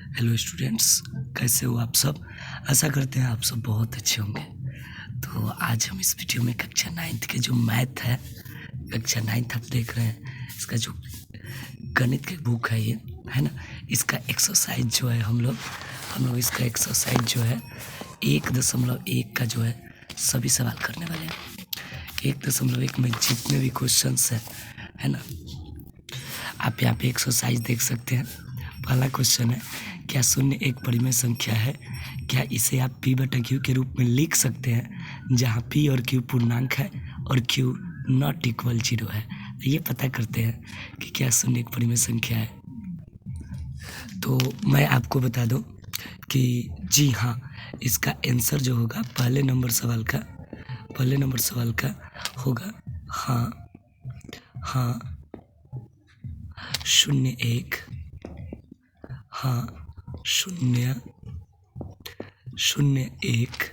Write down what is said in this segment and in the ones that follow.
Hello students, कैसे हो आप सब। आशा करते हैं आप सब बहुत अच्छे होंगे। तो आज हम इस वीडियो में कक्षा 9th के जो मैथ है, कक्षा 9th आप देख रहे हैं, इसका जो गणित की बुक है ये, है ना, इसका एक्सरसाइज जो है हम लोग इसका एक्सरसाइज जो है 1.1 का जो है सभी सवाल करने वाले हैं। 1.1 में जितने भी क्वेश्चंस है ना, आप यहाँ पे एक्सरसाइज देख सकते हैं। पहला क्वेश्चन है, क्या शून्य एक परिमेय संख्या है? क्या इसे आप p/q के रूप में लिख सकते हैं, जहाँ p और q पूर्णांक है और q नॉट इक्वल 0 है। ये पता करते हैं कि क्या शून्य एक परिमेय संख्या है। तो मैं आपको बता दूं कि जी हाँ, इसका आंसर जो होगा पहले नंबर सवाल का होगा हाँ 01, हाँ 001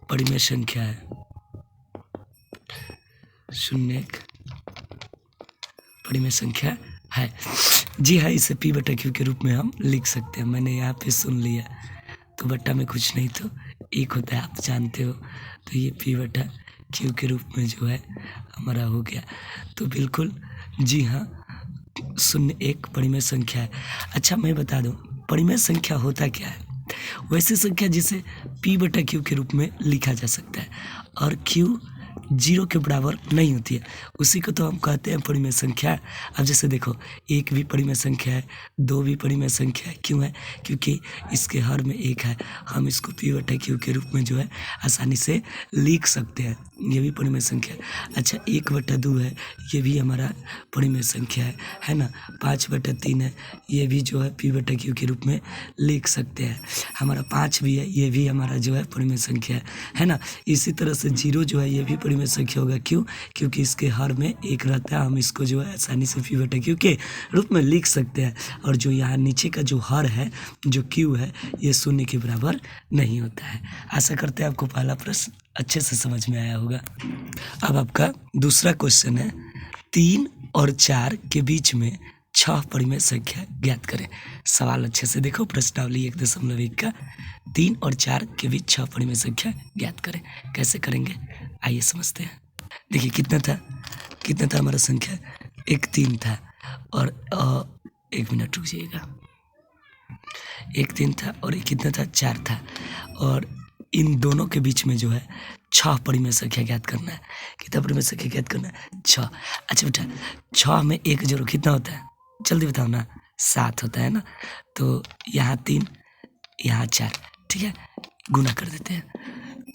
परिमेय संख्या है। 01 परिमेय संख्या है। जी हाँ, इसे p/q के रूप में हम लिख सकते हैं। मैंने यहाँ पे सुन लिया, तो बट्टा में कुछ नहीं तो एक होता है, आप जानते हो। तो ये p/q के रूप में जो है हमारा हो गया। तो बिल्कुल जी हाँ, 01 परिमेय संख्या है। अच्छा, मैं बता दूं, परिमेय संख्या होता क्या है? वैसी संख्या जिसे p/q के रूप में लिखा जा सकता है और q 0 के बराबर नहीं होती है, उसी को तो हम कहते हैं परिमेय संख्या। अब जैसे देखो, 1 भी परिमेय संख्या है, 2 भी परिमेय संख्या है। क्यों है? क्योंकि इसके हर में 1 है। हम इसको p/q के रूप में जो है आसानी से लिख सकते हैं। ये भी परिमेय संख्या है। अच्छा, 1/2 है, ये भी हमारा परिमेय संख्या है ना। 5/3 है, ये भी जो है p/q के रूप में लिख सकते हैं। हमारा 5 भी है, ये भी हमारा जो है परिमेय संख्या है ना। इसी तरह से 0 जो है, ये भी परिमेय संख्या होगा। क्यों? क्योंकि इसके हर में 1 रहता है। हम इसको जो है आसानी से p/q के रूप में लिख सकते हैं। और जो यहाँ नीचे का जो हर है, जो q है, ये 0 के बराबर नहीं होता है। आशा करते हैं आपको पहला प्रश्न अच्छे से समझ में आया होगा। अब आपका दूसरा क्वेश्चन है, 3 और 4 के बीच में 6 परिमेय संख्या ज्ञात करें। सवाल अच्छे से देखो, प्रश्नावली 1.1 का 3 और 4 के बीच 6 परिमेय संख्या ज्ञात करें। कैसे करेंगे, आइए समझते हैं। देखिए कितना था हमारा संख्या, एक 3 था और 1 मिनट रुक जाइएगा। एक 3 था और एक कितना था, 4 था। और इन दोनों के बीच में जो है 6 परिमेय संख्या ज्ञात करना है। कितना परिमेय संख्या ज्ञात करना है? 6। अच्छा बेटा, 6 में 1 जोड़ो, कितना होता है? जल्दी बताओ ना। 7 होता है ना। तो यहाँ 3, यहाँ 4, ठीक है, गुना कर देते हैं।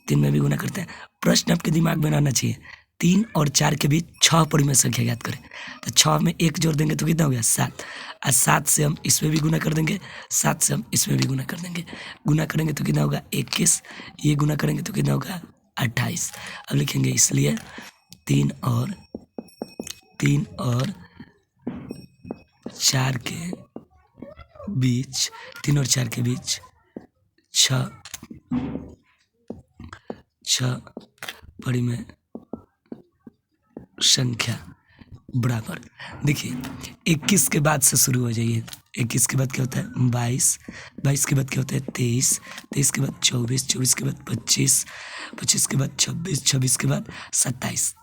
3 में भी गुना करते हैं। प्रश्न आपके दिमाग में आना चाहिए, 3 और 4 के बीच 6 परिमेय संख्या ज्ञात करें। तो 6 में 1 जोड़ देंगे तो कितना हो गया? 7। और 7 से हम इसमें भी गुना कर देंगे, 7 से हम इसमें भी गुना कर देंगे। गुना करेंगे तो कितना होगा? 21। ये गुना करेंगे तो कितना होगा? 28। अब लिखेंगे, इसलिए 3 और 4 के बीच 3 और 4 के बीच 6 परिमेय संख्या बराबर। देखिए 21 के बाद से शुरू हो जाइए। 21 के बाद क्या होता है? 22। 22 के बाद क्या होता है? 23। 23 के बाद 24। 24 के बाद 25। 25 के बाद 26। 26 के बाद 27।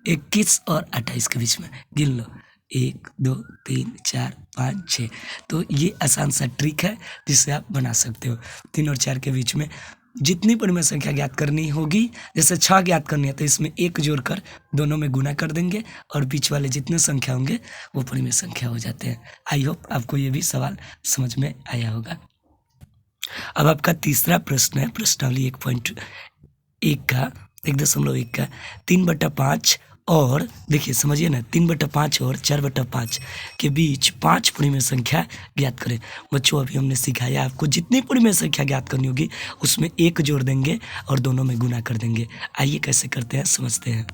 21 और 28 के बीच में गिन लो, 1 2 3 4 5 6। तो ये आसान सा ट्रिक है जिससे आप बना सकते हो। 3 और 4 के बीच में जितनी परिमेय संख्या ज्ञात करनी होगी, जैसे 6 ज्ञात करनी है तो इसमें 1 जोड़कर दोनों में गुना कर देंगे और बीच वाले जितने संख्या होंगे वो परिमेय संख्या हो जाते हैं। आई होप आपको ये भी सवाल समझ में आया होगा। अब आपका तीसरा प्रश्न है, प्रश्नावली 1.1 का 1.1 का 3/5 और देखिए समझिए ना, 3/5 और 4/5 के बीच 5 परिमेय संख्या ज्ञात करें। बच्चों, अभी हमने सिखाया आपको, जितनी परिमेय संख्या ज्ञात करनी होगी उसमें 1 जोड़ देंगे और दोनों में गुना कर देंगे। आइए कैसे करते हैं समझते हैं।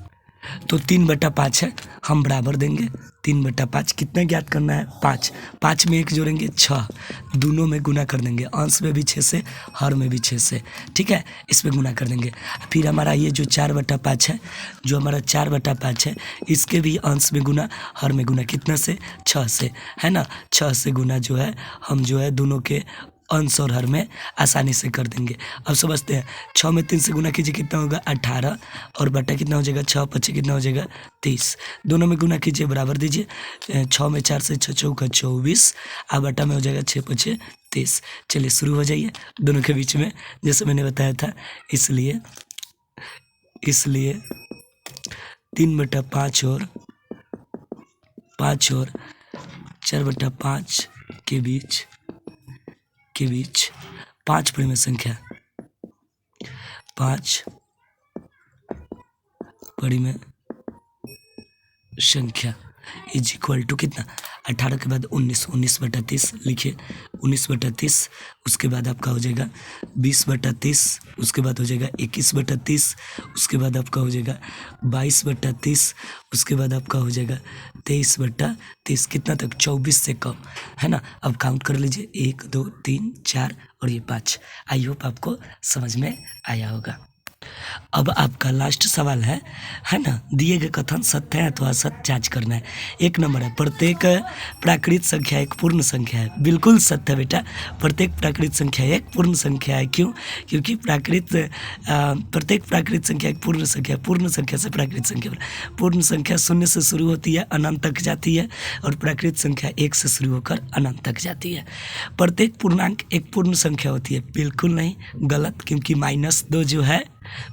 तो 3/5 है, हम बराबर देंगे 3/5। कितना ज्ञात करना है? 5। 5 में 1 जोड़ेंगे 6, दोनों में गुना कर देंगे, अंश में भी 6 से, हर में भी 6 से, ठीक है, इसमें गुना कर देंगे। फिर हमारा ये जो 4/5 है, जो हमारा 4/5 है, इसके भी अंश में गुना, हर में गुना, कितना से? 6 से, है ना। 6 से गुना जो है हम जो है दोनों के अंश और हर में आसानी से कर देंगे। अब समझते हैं, 6 में 3 से गुना कीजिए, कितना होगा? 18, और बटा कितना हो जाएगा? 6 5 कितना हो जाएगा? 30। दोनों में गुना कीजिए, बराबर दीजिए। 6 में 4 से 6 चौका 24, और बटा में हो जाएगा 6 5 30। चलिए शुरू हो जाइए दोनों के बीच में, जैसे मैंने बताया था। इसलिए 3/5 और 5 और 4/5 के बीच 5 परिमेय संख्या, 5 परिमेय संख्या इज इक्वल टू कितना? 18 के बाद 19, 19/30 लिखिए। 19/30, उसके बाद आपका हो जाएगा 20/30, उसके बाद हो जाएगा 21/30, उसके बाद आपका हो जाएगा 22/30, उसके बाद आपका हो जाएगा 23/30। कितना तक? 24 से कम, है ना। अब काउंट कर लीजिए, 1 2 3 4 और ये 5। आई होप आपको समझ में आया होगा। अब आपका लास्ट सवाल है ना। दिए गए कथन सत्य है अथवा असत्य जांच करना है। 1 नंबर है, प्रत्येक प्राकृत संख्या एक पूर्ण संख्या है। बिल्कुल सत्य बेटा, प्रत्येक प्राकृत संख्या एक पूर्ण संख्या है। क्यों? क्योंकि प्रत्येक प्राकृत संख्या एक पूर्ण संख्या, पूर्ण संख्या से प्राकृत संख्या, पूर्ण संख्या 0 से शुरू होती है, अनंत तक जाती है, और प्राकृत संख्या 1 से शुरू होकर अनंत तक जाती है। प्रत्येक पूर्णांक एक पूर्ण संख्या होती है। बिल्कुल नहीं, गलत, क्योंकि -2 जो है,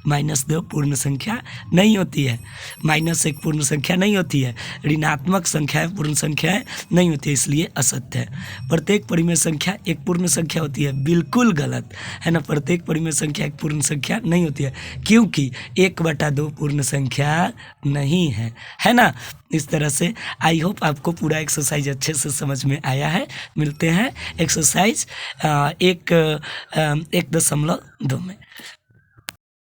-2 पूर्ण संख्या नहीं होती है। -1 पूर्ण संख्या नहीं होती है। ऋणात्मक संख्याएं पूर्ण संख्याएं नहीं होती है, इसलिए असत्य है। प्रत्येक परिमेय संख्या एक पूर्ण संख्या होती है। बिल्कुल गलत, है ना। प्रत्येक परिमेय संख्या एक पूर्ण संख्या नहीं होती है, क्योंकि 1/2 पूर्ण संख्या नहीं है ना। इस तरह से आई होप आपको पूरा एक्सरसाइज अच्छे से समझ में आया है। मिलते हैं एक्सरसाइज 1.2 में।